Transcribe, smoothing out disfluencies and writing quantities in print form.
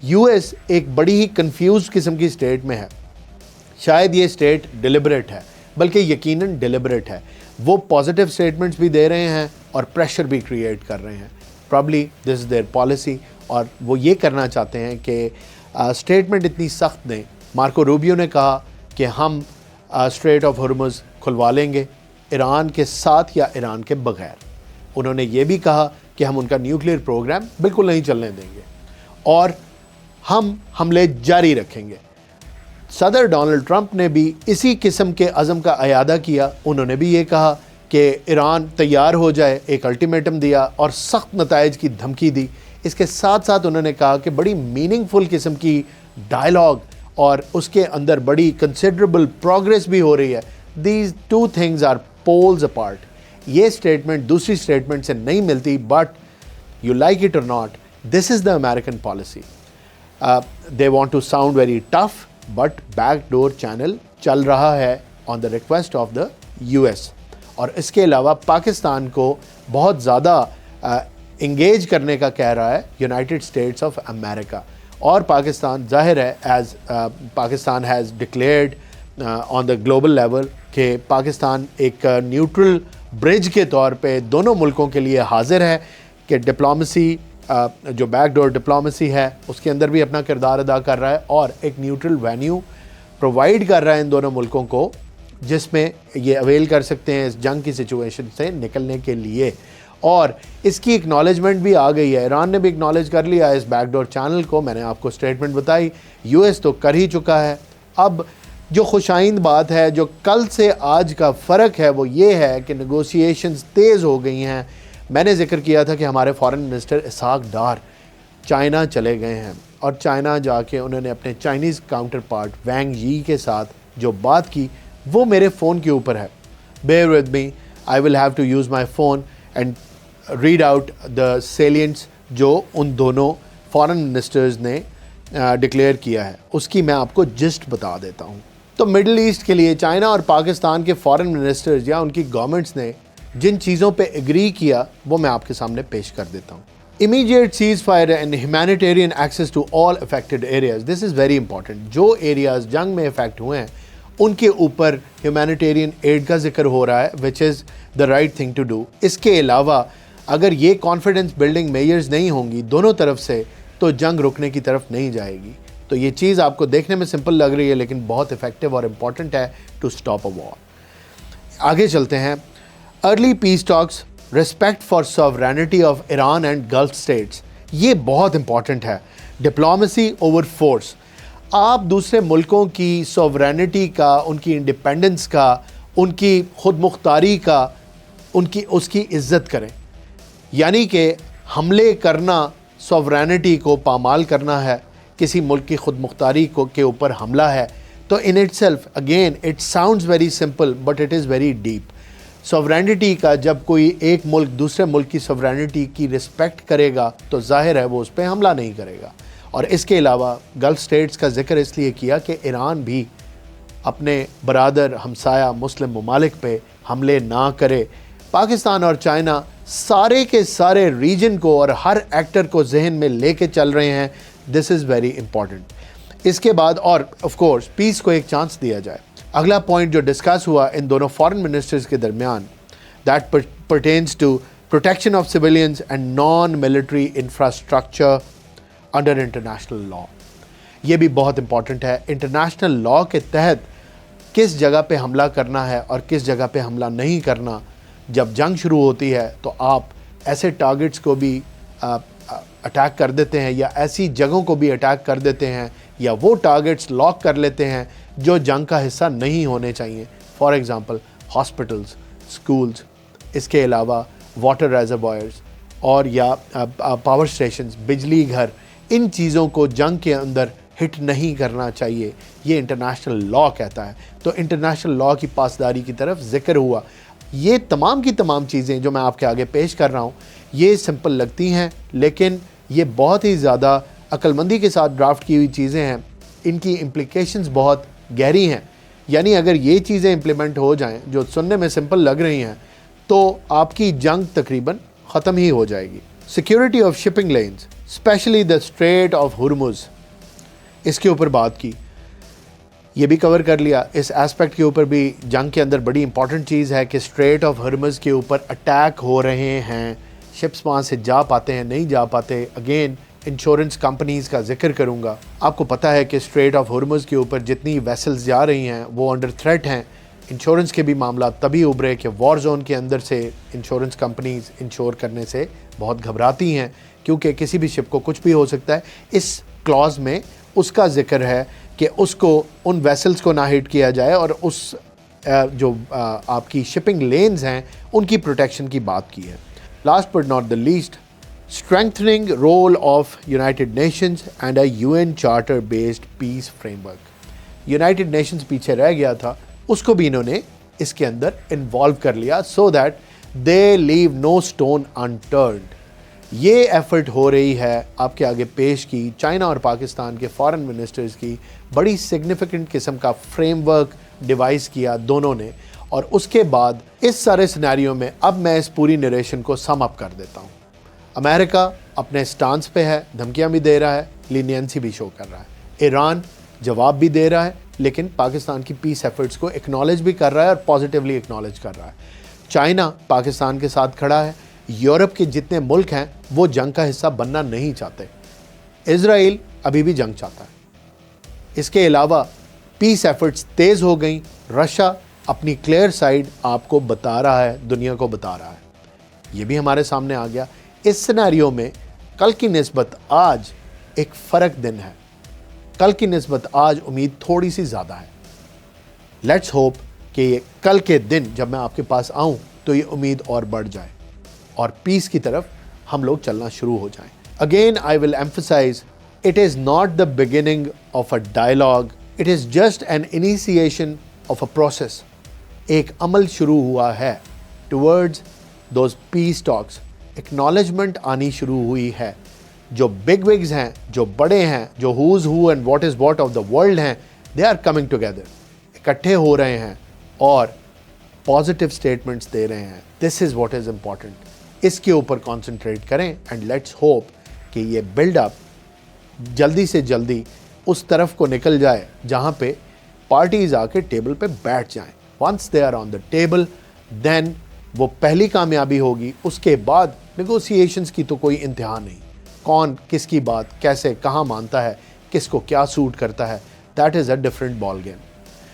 U S ایک بڑی ہی confuse قسم کی اسٹیٹ میں ہے. شاید یہ اسٹیٹ ڈیلیبریٹ ہے، بلکہ یقیناً ڈیلیبریٹ ہے. وہ پازیٹیو اسٹیٹمنٹس بھی دے رہے ہیں اور پریشر بھی کریٹ کر رہے ہیں. Probably this is there policy, اور وہ یہ کرنا چاہتے ہیں کہ اسٹیٹمنٹ اتنی سخت دیں. مارکو روبیو نے کہا کہ ہم اسٹریٹ آف ہرمز کھلوا لیں گے ایران کے ساتھ یا ایران کے بغیر. انہوں نے یہ بھی کہا کہ ہم ان کا نیوکلیئر پروگرام بالکل نہیں چلنے دیں گے اور ہم حملے جاری رکھیں گے. صدر ڈونلڈ ٹرمپ نے بھی اسی قسم کے عزم کا اعادہ کیا. انہوں نے بھی یہ کہا کہ ایران تیار ہو جائے، ایک الٹیمیٹم دیا اور سخت نتائج کی دھمکی دی. اس کے ساتھ ساتھ انہوں نے کہا کہ بڑی میننگ فل قسم کی ڈائلاگ اور اس کے اندر بڑی کنسیڈریبل پروگریس بھی ہو رہی ہے. These two things are poles apart. یہ اسٹیٹمنٹ دوسری اسٹیٹمنٹ سے نہیں ملتی، but you like it or not, this is the American policy. They want to sound very tough, but back door channel چل رہا ہے on the request of the U S. اور اس کے علاوہ پاکستان کو بہت زیادہ انگیج کرنے کا کہہ رہا ہے یونائٹڈ اسٹیٹس آف امریکہ. اور پاکستان ظاہر ہے as Pakistan has declared on the global level کہ پاکستان ایک نیوٹرل برج کے طور پہ دونوں ملکوں کے لیے حاضر ہے کہ ڈپلومسی جو بیک ڈور ڈپلومسی ہے اس کے اندر بھی اپنا کردار ادا کر رہا ہے اور ایک نیوٹرل وینیو پرووائڈ کر رہا ہے ان دونوں ملکوں کو جس میں یہ اویل کر سکتے ہیں اس جنگ کی سچویشن سے نکلنے کے لیے. اور اس کی اکنالجمنٹ بھی آ گئی ہے، ایران نے بھی اکنالج کر لیا اس بیک ڈور چینل کو. میں نے آپ کو اسٹیٹمنٹ بتائی، یو ایس تو کر ہی چکا ہے. اب جو خوشائند بات ہے، جو کل سے آج کا فرق ہے، وہ یہ ہے کہ نیگوسیشنز تیز ہو گئی ہیں. میں نے ذکر کیا تھا کہ ہمارے foreign minister Ishaq Dar China چلے گئے ہیں اور چائنا جا کے انہوں نے اپنے چائنیز کاؤنٹر پارٹ وینگ یی کے ساتھ جو بات کی وہ میرے فون کے اوپر ہے. bear with me, I will have to use my phone and read out the salients جو ان دونوں فارن منسٹرز نے ڈکلیئر کیا ہے. اس کی میں آپ کو جسٹ بتا دیتا ہوں. تو مڈل ایسٹ کے لیے چائنا اور پاکستان کے فارن منسٹرز یا ان کی گورنمنٹس نے جن چیزوں پہ ایگری کیا وہ میں آپ کے سامنے پیش کر دیتا ہوں. Immediate ceasefire and humanitarian access to all affected areas. This is very important. جو ایریاز جنگ میں افیکٹ ہوئے ہیں ان کے اوپر ہیومینیٹیرین ایڈ کا ذکر ہو رہا ہے which is the right thing to do. اس کے علاوہ اگر یہ کانفیڈنس بلڈنگ میجرز نہیں ہوں گی دونوں طرف سے تو جنگ رکنے کی طرف نہیں جائے گی. تو یہ چیز آپ کو دیکھنے میں سمپل لگ رہی ہے لیکن بہت افیکٹو اور امپورٹنٹ ہے ٹو اسٹاپ اے وار. آگے چلتے ہیں. Early peace talks respect for sovereignty of Iran and Gulf states. یہ بہت امپورٹنٹ ہے. Diplomacy over force. آپ دوسرے ملکوں کی سوورینٹی کا، ان کی انڈیپینڈنس کا، ان کی خود مختاری کا، اس کی عزت کریں. یعنی کہ حملے کرنا سوورینٹی کو پامال کرنا ہے، کسی ملک کی خود مختاری کے اوپر حملہ ہے. تو in it self again it sounds very simple but it is very deep. Sovereignty کا جب کوئی ایک ملک دوسرے ملک کی سوورینٹی کی رسپیکٹ کرے گا تو ظاہر ہے وہ اس پہ حملہ نہیں کرے گا. اور اس کے علاوہ گلف اسٹیٹس کا ذکر اس لیے کیا کہ ایران بھی اپنے برادر ہمسایہ مسلم ممالک پہ حملے نہ کرے. پاکستان اور چائنا سارے کے سارے ریجن کو اور ہر ایکٹر کو ذہن میں لے کے چل رہے ہیں. دس از ویری امپورٹنٹ. اس کے بعد اور آف کورس پیس کو ایک چانس دیا جائے. اگلا پوائنٹ جو ڈسکس ہوا ان دونوں فارن منسٹرز کے درمیان that pertains to protection of civilians and non military infrastructure under international law. یہ بھی بہت امپورٹنٹ ہے. انٹرنیشنل لاء کے تحت کس جگہ پہ حملہ کرنا ہے اور کس جگہ پہ حملہ نہیں کرنا. جب جنگ شروع ہوتی ہے تو آپ ایسے ٹارگٹس کو بھی اٹیک کر دیتے ہیں یا ایسی جگہوں کو بھی اٹیک کر دیتے ہیں یا وہ ٹارگٹس لاک کر لیتے ہیں جو جنگ کا حصہ نہیں ہونے چاہیے. فار ایگزامپل ہاسپٹلز، اسکولز، اس کے علاوہ واٹر ریزروائرز اور یا پاور اسٹیشنز، بجلی گھر، ان چیزوں کو جنگ کے اندر ہٹ نہیں کرنا چاہیے. یہ انٹرنیشنل لاء کہتا ہے. تو انٹرنیشنل لاء کی پاسداری کی طرف ذکر ہوا. یہ تمام کی تمام چیزیں جو میں آپ کے آگے پیش کر رہا ہوں یہ سمپل لگتی ہیں لیکن یہ بہت ہی زیادہ عقل مندی کے ساتھ ڈرافٹ کی ہوئی چیزیں ہیں. ان کی امپلیکیشنز بہت گہری ہیں. یعنی اگر یہ چیزیں امپلیمنٹ ہو جائیں جو سننے میں سمپل لگ رہی ہیں تو آپ کی جنگ تقریباً ختم ہی ہو جائے گی. Security of shipping lanes. Especially the strait of Hormuz, اس کے اوپر بات کی، یہ بھی کور کر لیا۔ اس ایسپیکٹ کے اوپر بھی جنگ کے اندر بڑی امپورٹنٹ چیز ہے کہ اسٹریٹ آف ہرمز کے اوپر اٹیک ہو رہے ہیں، شپس وہاں سے جا پاتے ہیں نہیں جا پاتے۔ اگین انشورنس کمپنیز کا ذکر کروں گا، آپ کو پتہ ہے کہ اسٹریٹ آف ہرمز کے اوپر جتنی ویسلز جا رہی ہیں وہ انڈر تھریٹ ہیں۔ انشورنس کے بھی معاملات تبھی ابھرے کہ وار زون کے اندر سے انشورنس کمپنیز انشور کرنے سے بہت گھبراتی ہیں، کیونکہ کسی بھی شپ کو کچھ بھی ہو سکتا ہے۔ اس کلاز میں اس کا ذکر ہے کہ اس کو ان ویسلز کو نہ ہٹ کیا جائے، اور اس جو آپ کی شپنگ لینز ہیں ان کی پروٹیکشن کی بات کی ہے۔ Last but not the least, strengthening role of United Nations and a UN charter based peace framework. United Nations پیچھے رہ گیا تھا، اس کو بھی انہوں نے اس کے اندر انوالو کر لیا، so that they leave know stone انٹرنڈ۔ یہ ایفرٹ ہو رہی ہے آپ کے آگے پیش کی چائنا اور پاکستان کے فارن منسٹرز کی، بڑی سگنیفیکنٹ قسم کا فریم ورک ڈیوائز کیا دونوں نے۔ اور اس کے بعد اس سارے سینیریو میں اب میں اس پوری نریشن کو سم اپ کر دیتا ہوں۔ امریکہ اپنے سٹانس پہ ہے، دھمکیاں بھی دے رہا ہے، لینینسی بھی شو کر رہا ہے۔ ایران جواب بھی دے رہا ہے، لیکن پاکستان کی پیس ایفرٹس کو اکنالج بھی کر رہا ہے اور پازیٹیولی اکنالج کر رہا ہے۔ چائنا پاکستان کے ساتھ کھڑا ہے، یورپ کے جتنے ملک ہیں وہ جنگ کا حصہ بننا نہیں چاہتے، اسرائیل ابھی بھی جنگ چاہتا ہے۔ اس کے علاوہ پیس ایفرٹس تیز ہو گئیں، رشیا اپنی کلیئر سائیڈ آپ کو بتا رہا ہے، دنیا کو بتا رہا ہے، یہ بھی ہمارے سامنے آ گیا۔ اس سینیریو میں کل کی نسبت آج ایک فرق دن ہے، کل کی نسبت آج امید تھوڑی سی زیادہ ہے۔ لیٹس ہوپ کہ یہ کل کے دن جب میں آپ کے پاس آؤں تو یہ امید اور بڑھ جائے اور پیس کی طرف ہم لوگ چلنا شروع ہو جائیں۔ Again I will emphasize, it is not the beginning of a dialogue, it is just an initiation of a process. ایک عمل شروع ہوا ہے towards those peace talks, acknowledgement آنی شروع ہوئی ہے۔ جو بگ وگز ہیں، جو بڑے ہیں، جو who's who and what is what of the world ہیں، دے آر کمنگ ٹوگیدر، اکٹھے ہو رہے ہیں اور پازیٹیو اسٹیٹمنٹس دے رہے ہیں۔ دس از واٹ از امپورٹنٹ، اس کے اوپر کانسنٹریٹ کریں اینڈ لیٹس ہوپ کہ یہ بلڈ اپ جلدی سے جلدی اس طرف کو نکل جائے جہاں پہ پارٹیز آ کے ٹیبل پہ بیٹھ جائیں۔ Once they are on the table then وہ پہلی کامیابی ہوگی، اس کے بعد نیگوسیشنز کی تو کوئی انتہا نہیں، کون کس کی بات کیسے کہاں مانتا ہے، کس کو کیا سوٹ کرتا ہے، that is a different ball game.